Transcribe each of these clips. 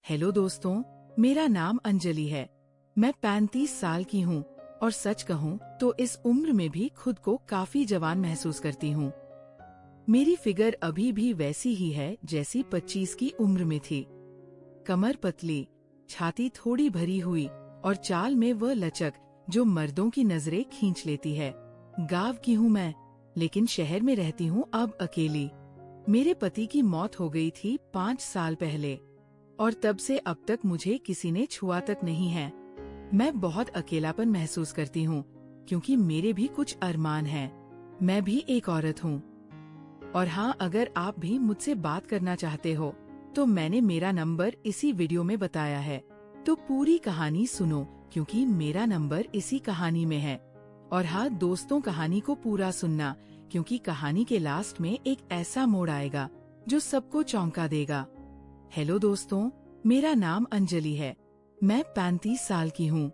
Hello दोस्तों, मेरा नाम अंजलि है। मैं 35 साल की हूँ और सच कहूँ तो इस उम्र में भी खुद को काफी जवान महसूस करती हूँ। मेरी फिगर अभी भी वैसी ही है जैसी 25 की उम्र में थी। कमर पतली, छाती थोड़ी भरी हुई और चाल में वह लचक जो मर्दों की नजरें खींच लेती है। गांव की हूँ मैं, लेकिन शहर में रहती हूँ अब अकेली। मेरे पति की मौत हो गई थी 5 साल पहले और तब से अब तक मुझे किसी ने छुआ तक नहीं है। मैं बहुत अकेलापन महसूस करती हूँ क्योंकि मेरे भी कुछ अरमान हैं। मैं भी एक औरत हूँ। और हाँ, अगर आप भी मुझसे बात करना चाहते हो तो मैंने मेरा नंबर इसी वीडियो में बताया है। तो पूरी कहानी सुनो क्योंकि मेरा नंबर इसी कहानी में है। और हाँ दोस्तों, कहानी को पूरा सुनना क्योंकि कहानी के लास्ट में एक ऐसा मोड़ आएगा जो सबको चौंका देगा। हेलो दोस्तों, मेरा नाम अंजलि है। मैं 35 साल की हूँ।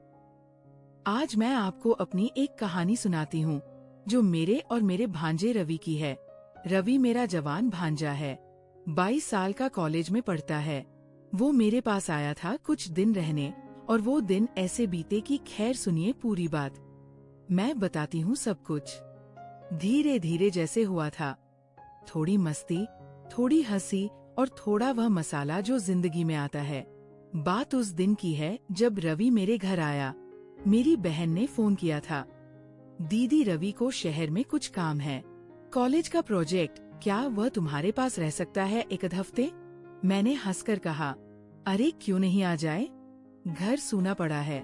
आज मैं आपको अपनी एक कहानी सुनाती हूँ जो मेरे और मेरे भांजे रवि की है। रवि मेरा जवान भांजा है, 22 साल का, कॉलेज में पढ़ता है। वो मेरे पास आया था कुछ दिन रहने और वो दिन ऐसे बीते कि खैर सुनिए पूरी बात। मैं बताती हूँ सब कुछ। धीरे धीरे जैसे हुआ था, थोड़ी मस्ती, थोड़ी हंसी और थोड़ा वह मसाला जो जिंदगी में आता है। बात उस दिन की है जब रवि मेरे घर आया। मेरी बहन ने फोन किया था, दीदी रवि को शहर में कुछ काम है, कॉलेज का प्रोजेक्ट, क्या वह तुम्हारे पास रह सकता है एक आध हफ्ते? मैंने हंसकर कहा, अरे क्यों नहीं आ जाए, घर सूना पड़ा है,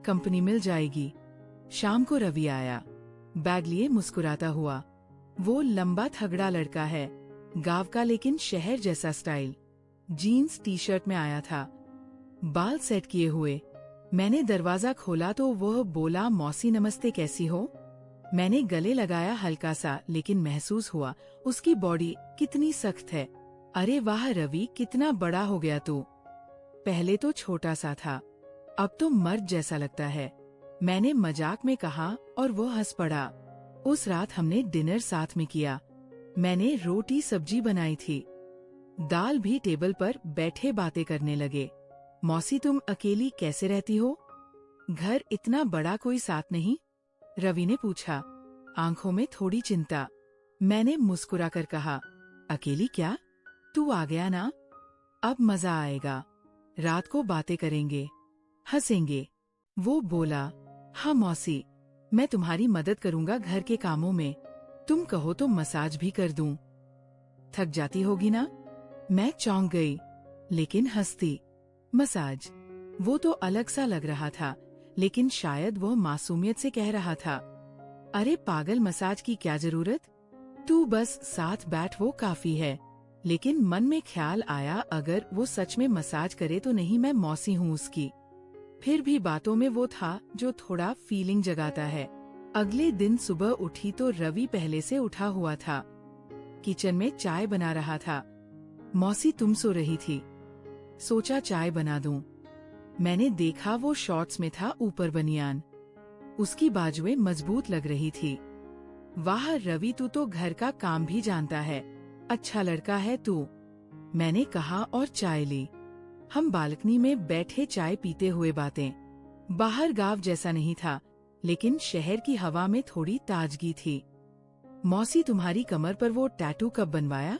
कंपनी मिल जाएगी। शाम को रवि आया, बैग लिए मुस्कुराता हुआ। वो लंबा थगड़ा लड़का है, गांव का लेकिन शहर जैसा स्टाइल। जीन्स टी शर्ट में आया था, बाल सेट किए हुए। मैंने दरवाजा खोला तो वह बोला, मौसी नमस्ते, कैसी हो? मैंने गले लगाया हल्का सा, लेकिन महसूस हुआ उसकी बॉडी कितनी सख्त है। अरे वाह रवि, कितना बड़ा हो गया तू। पहले तो छोटा सा था, अब तो मर्द जैसा लगता है, मैंने मजाक में कहा और वो हंस पड़ा। उस रात हमने डिनर साथ में किया। मैंने रोटी सब्जी बनाई थी, दाल भी। टेबल पर बैठे बातें करने लगे। मौसी तुम अकेली कैसे रहती हो? घर इतना बड़ा, कोई साथ नहीं? रवि ने पूछा, आंखों में थोड़ी चिंता। मैंने मुस्कुराकर कहा, अकेली क्या, तू आ गया ना, अब मजा आएगा, रात को बातें करेंगे, हंसेंगे। वो बोला, हाँ मौसी, मैं तुम्हारी मदद करूंगा घर के कामों में, तुम कहो तो मसाज भी कर दूं। थक जाती होगी ना? मैं चौंक गई, लेकिन हंसती। मसाज, वो तो अलग सा लग रहा था, लेकिन शायद वो मासूमियत से कह रहा था, अरे पागल, मसाज की क्या जरूरत, तू बस साथ बैठ, वो काफी है। लेकिन मन में ख्याल आया, अगर वो सच में मसाज करे तो नहीं मैं मौसी हूँ उसकी। फिर भी बातों में वो था जो थोड़ा फीलिंग जगाता है। अगले दिन सुबह उठी तो रवि पहले से उठा हुआ था, किचन में चाय बना रहा था। मौसी तुम सो रही थी, सोचा चाय बना दूं। मैंने देखा वो शॉर्ट्स में था, ऊपर बनियान, उसकी बाजुएं मजबूत लग रही थी। वाह रवि, तू तो घर का काम भी जानता है, अच्छा लड़का है तू, मैंने कहा और चाय ली। हम बालकनी में बैठे चाय पीते हुए बातें। बाहर गांव जैसा नहीं था, लेकिन शहर की हवा में थोड़ी ताजगी थी। मौसी तुम्हारी कमर पर वो टैटू कब बनवाया?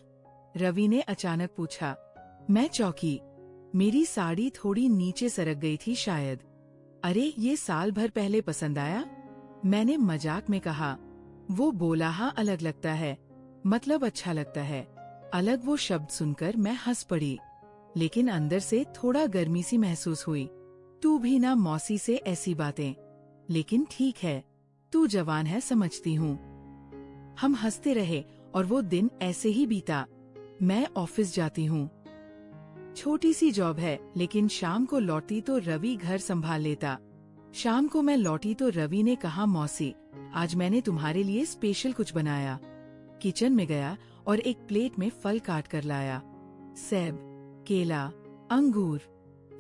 रवि ने अचानक पूछा। मैं चौंकी, मेरी साड़ी थोड़ी नीचे सरक गई थी शायद। अरे ये साल भर पहले पसंद आया, मैंने मजाक में कहा। वो बोला, हाँ अलग लगता है, मतलब अच्छा लगता है। अलग, वो शब्द सुनकर मैं हंस पड़ी, लेकिन अंदर से थोड़ा गर्मी सी महसूस हुई। तू भी ना मौसी से ऐसी बातें, लेकिन ठीक है, तू जवान है, समझती हूँ। हम हंसते रहे और वो दिन ऐसे ही बीता। मैं ऑफिस जाती हूँ, छोटी सी जॉब है, लेकिन शाम को लौटती तो रवि घर संभाल लेता। शाम को मैं लौटी तो रवि ने कहा, मौसी आज मैंने तुम्हारे लिए स्पेशल कुछ बनाया। किचन में गया और एक प्लेट में फल काट कर लाया, सेब, केला, अंगूर,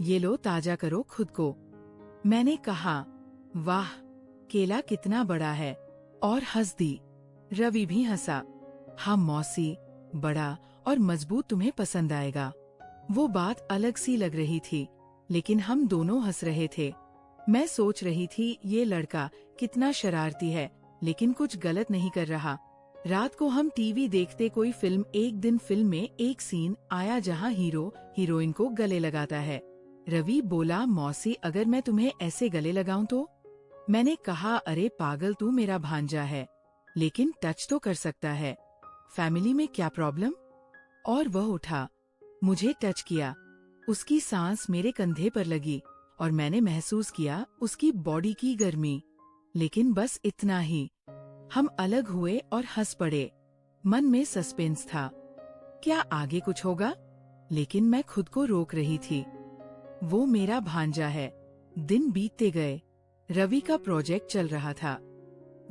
ये लो ताजा करो खुद को। मैंने कहा, वाह केला कितना बड़ा है, और हंस दी। रवि भी हंसा, हाँ मौसी, बड़ा और मजबूत, तुम्हें पसंद आएगा। वो बात अलग सी लग रही थी, लेकिन हम दोनों हंस रहे थे। मैं सोच रही थी ये लड़का कितना शरारती है, लेकिन कुछ गलत नहीं कर रहा। रात को हम टीवी देखते कोई फिल्म। एक दिन फिल्म में एक सीन आया जहाँ हीरो हीरोइन को गले लगाता है। रवि बोला, मौसी अगर मैं तुम्हें ऐसे गले लगाऊं तो? मैंने कहा, अरे पागल, तू मेरा भांजा है, लेकिन टच तो कर सकता है। फैमिली में क्या प्रॉब्लम? और वह उठा, मुझे टच किया। उसकी सांस मेरे कंधे पर लगी और मैंने महसूस किया उसकी बॉडी की गर्मी। लेकिन बस इतना ही। हम अलग हुए और हंस पड़े। मन में सस्पेंस था, क्या आगे कुछ होगा? लेकिन मैं खुद को रोक रही थी। वो मेरा भांजा है। दिन बीतते गए। रवि का प्रोजेक्ट चल रहा था।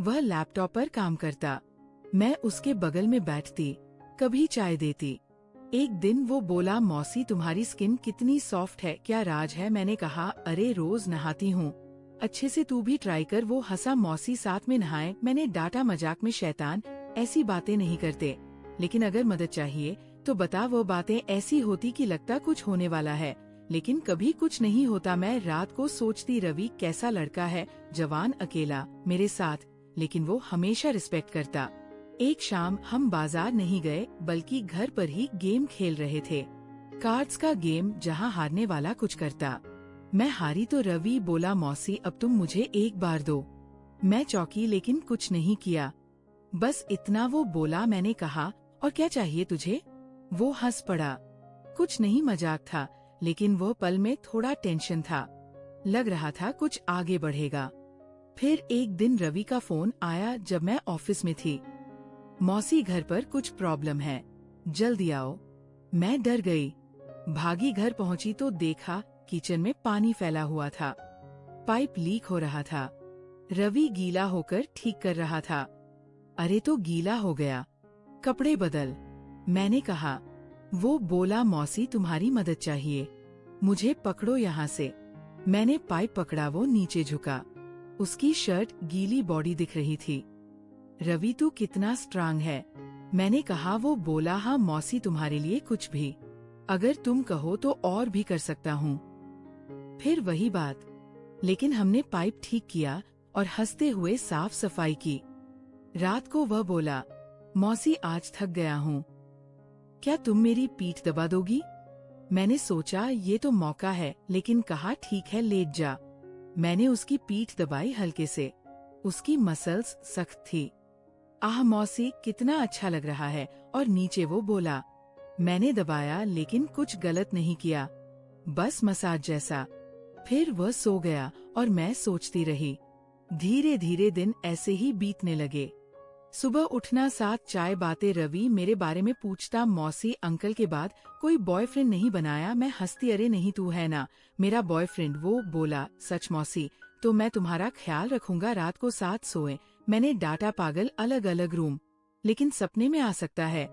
वह लैपटॉप पर काम करता। मैं उसके बगल में बैठती, कभी चाय देती। एक दिन वो बोला, मौसी तुम्हारी स्किन कितनी सॉफ्ट है, क्या राज है? मैंने कहा, अरे रोज नहाती हूँ, अच्छे से तू भी ट्राई कर। वो हंसा, मौसी साथ में नहाए? मैंने डांटा, मजाक में शैतान, ऐसी बातें नहीं करते। लेकिन अगर मदद चाहिए तो बता। वो बातें ऐसी होती कि लगता कुछ होने वाला है, लेकिन कभी कुछ नहीं होता। मैं रात को सोचती, रवि कैसा लड़का है, जवान, अकेला, मेरे साथ, लेकिन वो हमेशा रिस्पेक्ट करता। एक शाम हम बाजार नहीं गए, बल्कि घर पर ही गेम खेल रहे थे। कार्ड्स का गेम जहाँ हारने वाला कुछ करता। मैं हारी तो रवि बोला, मौसी अब तुम मुझे एक बार दो। मैं चौंकी, लेकिन कुछ नहीं किया, बस इतना। वो बोला, मैंने कहा, और क्या चाहिए तुझे? वो हंस पड़ा। कुछ नहीं, मजाक था, लेकिन वो पल में थोड़ा टेंशन था। लग रहा था कुछ आगे बढ़ेगा। फिर एक दिन रवि का फोन आया जब मैं ऑफिस में थी। मौसी घर पर कुछ प्रॉब्लम है, जल्दी आओ। मैं डर गई, भागी। घर पहुंची तो देखा किचन में पानी फैला हुआ था, पाइप लीक हो रहा था। रवि गीला होकर ठीक कर रहा था। अरे तो गीला हो गया, कपड़े बदल, मैंने कहा। वो बोला, मौसी तुम्हारी मदद चाहिए, मुझे पकड़ो यहाँ से। मैंने पाइप पकड़ा, वो नीचे झुका। उसकी शर्ट गीली बॉडी दिख रही थी। रवि तू कितना स्ट्रांग है, मैंने कहा। वो बोला, हाँ मौसी तुम्हारे लिए कुछ भी, अगर तुम कहो तो और भी कर सकता हूँ। फिर वही बात, लेकिन हमने पाइप ठीक किया और हंसते हुए साफ सफाई की। रात को वह बोला, मौसी आज थक गया हूँ, क्या तुम मेरी पीठ दबा दोगी? मैंने सोचा ये तो मौका है, लेकिन कहा ठीक है लेट जा। मैंने उसकी पीठ दबाई हल्के से। उसकी मसल्स सख्त थी। आह मौसी कितना अच्छा लग रहा है। और नीचे वो बोला। मैंने दबाया, लेकिन कुछ गलत नहीं किया, बस मसाज जैसा। फिर वह सो गया और मैं सोचती रही। धीरे धीरे दिन ऐसे ही बीतने लगे। सुबह उठना, साथ चाय, बातें। रवि मेरे बारे में पूछता, मौसी अंकल के बाद कोई बॉयफ्रेंड नहीं बनाया? मैं हंसती, अरे नहीं तू है ना मेरा बॉयफ्रेंड। वो बोला, सच मौसी, तो मैं तुम्हारा ख्याल रखूंगा। रात को साथ सोए। मैंने डांटा, पागल, अलग अलग रूम, लेकिन सपने में आ सकता है।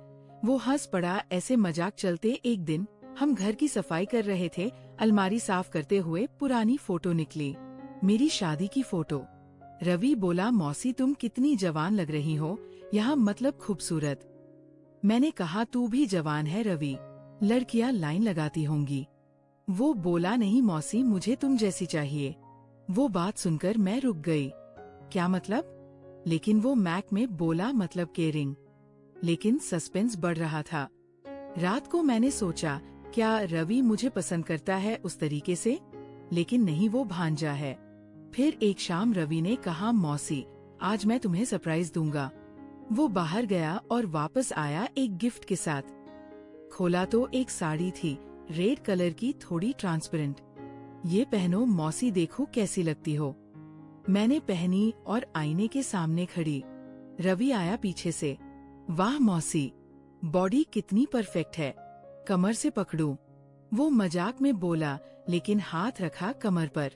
वो हंस पड़ा। ऐसे मजाक चलते एक दिन हम घर की सफाई कर रहे थे। अलमारी साफ करते हुए पुरानी फोटो निकली, मेरी शादी की फोटो। रवि बोला, मौसी तुम कितनी जवान लग रही हो, यहाँ मतलब खूबसूरत। मैंने कहा, तू भी जवान है रवि, लड़कियां लाइन लगाती होंगी। वो बोला, नहीं मौसी, मुझे तुम जैसी चाहिए। वो बात सुनकर मैं रुक गई। क्या मतलब? लेकिन वो मैक में बोला, मतलब केयरिंग। लेकिन सस्पेंस बढ़ रहा था। रात को मैंने सोचा, क्या रवि मुझे पसंद करता है उस तरीके से? लेकिन नहीं, वो भांजा है। फिर एक शाम रवि ने कहा, मौसी आज मैं तुम्हें सरप्राइज दूंगा। वो बाहर गया और वापस आया एक गिफ्ट के साथ। खोला तो एक साड़ी थी, रेड कलर की, थोड़ी ट्रांसपेरेंट। ये पहनो मौसी, देखो कैसी लगती हो। मैंने पहनी और आईने के सामने खड़ी। रवि आया पीछे से। वाह मौसी, बॉडी कितनी परफेक्ट है, कमर से पकड़ूं? वो मजाक में बोला, लेकिन हाथ रखा कमर पर।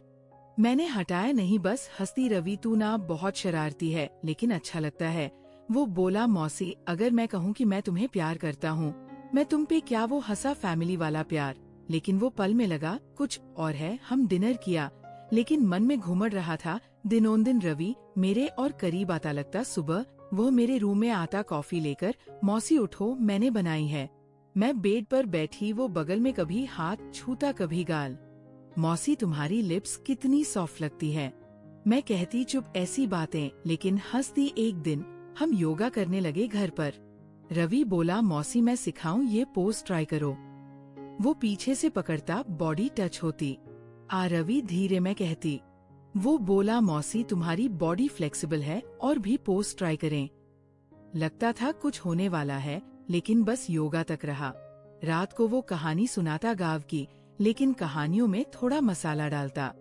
मैंने हटाया नहीं, बस हंसती। रवि तू ना बहुत शरारती है, लेकिन अच्छा लगता है। वो बोला, मौसी अगर मैं कहूँ कि मैं तुम्हें प्यार करता हूँ, मैं तुम पे क्या? वो हंसा, फैमिली वाला प्यार। लेकिन वो पल में लगा कुछ और है। हम डिनर किया, लेकिन मन में घुमड़ रहा था। दिनों दिन रवि मेरे और करीब आता लगता। सुबह वो मेरे रूम में आता कॉफी लेकर, मौसी उठो मैंने बनाई है। मैं बेड पर बैठी, वो बगल में कभी हाथ छूता कभी गाल। मौसी तुम्हारी लिप्स कितनी सॉफ्ट लगती है। मैं कहती चुप ऐसी बातें, लेकिन हंसती। एक दिन हम योगा करने लगे घर पर। रवि बोला मौसी मैं सिखाऊं, ये पोज ट्राई करो। वो पीछे से पकड़ता, बॉडी टच होती। आ रवि धीरे, मैं कहती। वो बोला मौसी तुम्हारी बॉडी फ्लेक्सिबल है, और भी पोज ट्राई करें। लगता था कुछ होने वाला है, लेकिन बस योगा तक रहा। रात को वो कहानी सुनाता गाँव की, लेकिन कहानियों में थोड़ा मसाला डालता।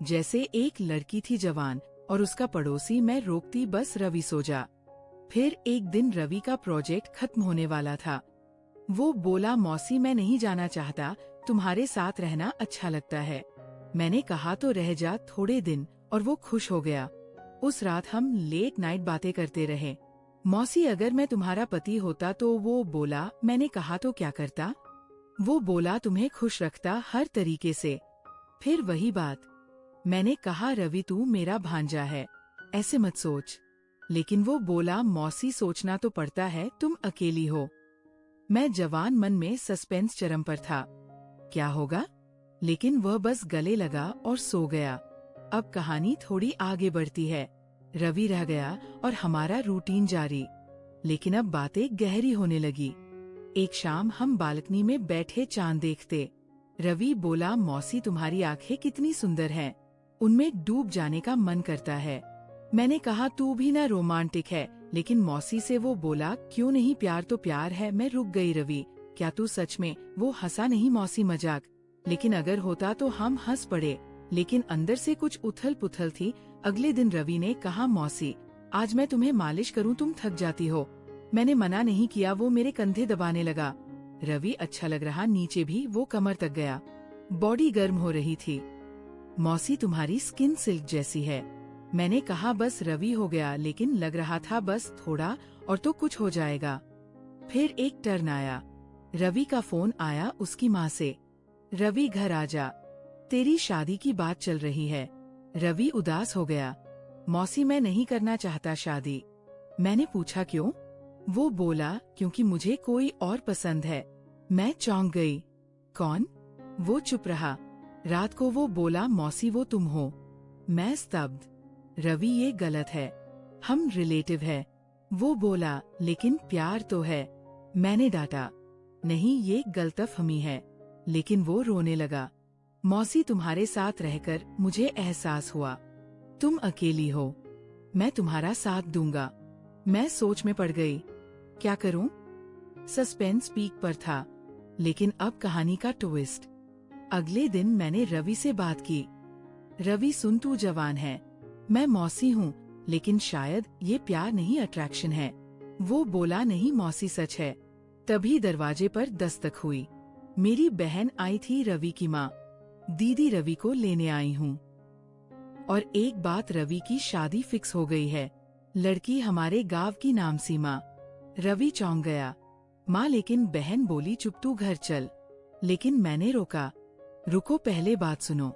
जैसे एक लड़की थी जवान, और उसका पड़ोसी। मैं रोकती, बस रवि सो जा। फिर एक दिन रवि का प्रोजेक्ट खत्म होने वाला था। वो बोला मौसी मैं नहीं जाना चाहता, तुम्हारे साथ रहना अच्छा लगता है। मैंने कहा तो रह जा थोड़े दिन, और वो खुश हो गया। उस रात हम लेट नाइट बातें करते रहे। मौसी अगर मैं तुम्हारा पति होता तो। वो बोला, मैंने कहा तो क्या करता। वो बोला तुम्हें खुश रखता हर तरीके से। फिर वही बात। मैंने कहा रवि तू मेरा भांजा है, ऐसे मत सोच। लेकिन वो बोला मौसी सोचना तो पड़ता है, तुम अकेली हो। मैं जवान मन में सस्पेंस चरम पर था, क्या होगा। लेकिन वह बस गले लगा और सो गया। अब कहानी थोड़ी आगे बढ़ती है। रवि रह गया और हमारा रूटीन जारी। लेकिन अब बातें गहरी होने लगी। एक शाम हम बालकनी में बैठे चांद देखते। रवि बोला मौसी तुम्हारी आंखें कितनी सुंदर हैं, उनमें डूब जाने का मन करता है। मैंने कहा तू भी ना रोमांटिक है। लेकिन मौसी से वो बोला क्यों नहीं, प्यार तो प्यार है। मैं रुक गई, रवि क्या तू सच में। वो हंसा, नहीं मौसी मजाक। लेकिन अगर होता तो हम हंस पड़े। लेकिन अंदर से कुछ उथल पुथल थी। अगले दिन रवि ने कहा मौसी आज मैं तुम्हें मालिश करूं, तुम थक जाती हो। मैंने मना नहीं किया। वो मेरे कंधे दबाने लगा। रवि अच्छा लग रहा, नीचे भी। वो कमर तक गया। बॉडी गर्म हो रही थी। मौसी तुम्हारी स्किन सिल्क जैसी है। मैंने कहा बस। रवि हो गया, लेकिन लग रहा था बस थोड़ा और तो कुछ हो जाएगा। फिर एक टर्न आया। रवि का फोन आया उसकी माँ से। रवि घर आ जा, तेरी शादी की बात चल रही है। रवि उदास हो गया। मौसी मैं नहीं करना चाहता शादी। मैंने पूछा क्यों। वो बोला क्योंकि मुझे कोई और पसंद है। मैं चौंक गई। कौन। वो चुप रहा। रात को वो बोला मौसी वो तुम हो। मैं स्तब्ध। रवि ये गलत है, हम रिलेटिव है। वो बोला लेकिन प्यार तो है। मैंने डांटा, नहीं ये गलतफहमी है। लेकिन वो रोने लगा। मौसी तुम्हारे साथ रहकर मुझे एहसास हुआ तुम अकेली हो। मैं तुम्हारा साथ दूंगा। मैं सोच में पड़ गई, क्या करूं। सस्पेंस पीक पर था। लेकिन अब कहानी का ट्विस्ट। अगले दिन मैंने रवि से बात की। रवि सुन, तू जवान है, मैं मौसी हूँ, लेकिन शायद ये प्यार नहीं अट्रैक्शन है। वो बोला नहीं मौसी सच है। तभी दरवाजे पर दस्तक हुई। मेरी बहन आई थी, रवि की माँ। दीदी रवि को लेने आई हूँ। और एक बात, रवि की शादी फिक्स हो गई है। लड़की हमारे गांव की, नाम सीमा। रवि चौंक गया। माँ लेकिन बहन बोली चुप तू घर चल। लेकिन मैंने रोका, रुको पहले बात सुनो।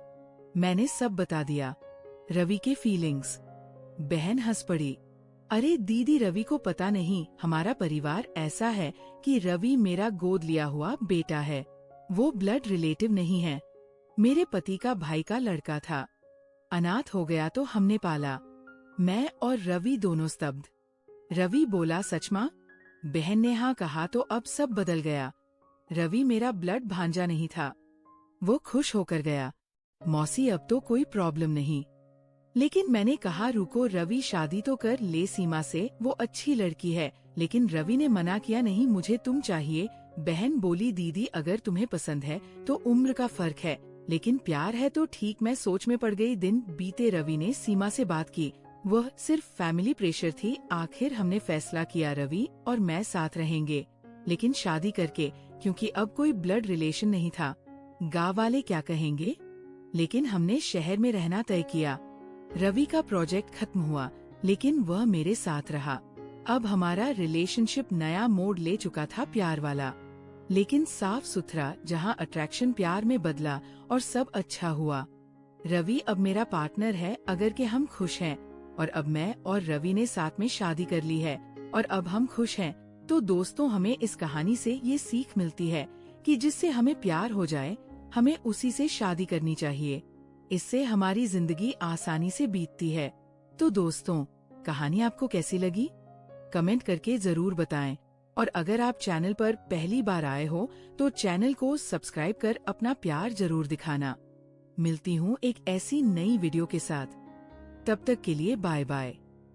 मैंने सब बता दिया, रवि के फीलिंग्स। बहन हंस पड़ी, अरे दीदी रवि को पता नहीं, हमारा परिवार ऐसा है कि रवि मेरा गोद लिया हुआ बेटा है। वो ब्लड रिलेटिव नहीं है, मेरे पति का भाई का लड़का था। अनाथ हो गया तो हमने पाला। मैं और रवि दोनों स्तब्ध। रवि बोला सच माँ। बहन ने हाँ कहा तो अब सब बदल गया। रवि मेरा ब्लड भांजा नहीं था। वो खुश होकर गया, मौसी अब तो कोई प्रॉब्लम नहीं। लेकिन मैंने कहा रुको, रवि शादी तो कर ले सीमा से, वो अच्छी लड़की है। लेकिन रवि ने मना किया, नहीं मुझे तुम चाहिए। बहन बोली दीदी अगर तुम्हें पसंद है तो उम्र का फर्क है, लेकिन प्यार है तो ठीक। मैं सोच में पड़ गई। दिन बीते, रवि ने सीमा से बात की। वह सिर्फ फैमिली प्रेशर थी। आखिर हमने फैसला किया, रवि और मैं साथ रहेंगे, लेकिन शादी करके, क्योंकि अब कोई ब्लड रिलेशन नहीं था। गाँव वाले क्या कहेंगे। लेकिन हमने शहर में रहना तय किया। रवि का प्रोजेक्ट खत्म हुआ, लेकिन वह मेरे साथ रहा। अब हमारा रिलेशनशिप नया मोड़ ले चुका था, प्यार वाला, लेकिन साफ सुथरा, जहां अट्रैक्शन प्यार में बदला और सब अच्छा हुआ। रवि अब मेरा पार्टनर है, अगर के हम खुश हैं। और अब मैं और रवि ने साथ में शादी कर ली है और अब हम खुश हैं। तो दोस्तों, हमें इस कहानी से ये सीख मिलती है कि जिससे हमें प्यार हो जाए, हमें उसी से शादी करनी चाहिए। इससे हमारी जिंदगी आसानी से बीतती है। तो दोस्तों, कहानी आपको कैसी लगी? कमेंट करके जरूर बताएं। और अगर आप चैनल पर पहली बार आए हो तो चैनल को सब्सक्राइब कर अपना प्यार जरूर दिखाना। मिलती हूँ एक ऐसी नई वीडियो के साथ। तब तक के लिए बाय बाय।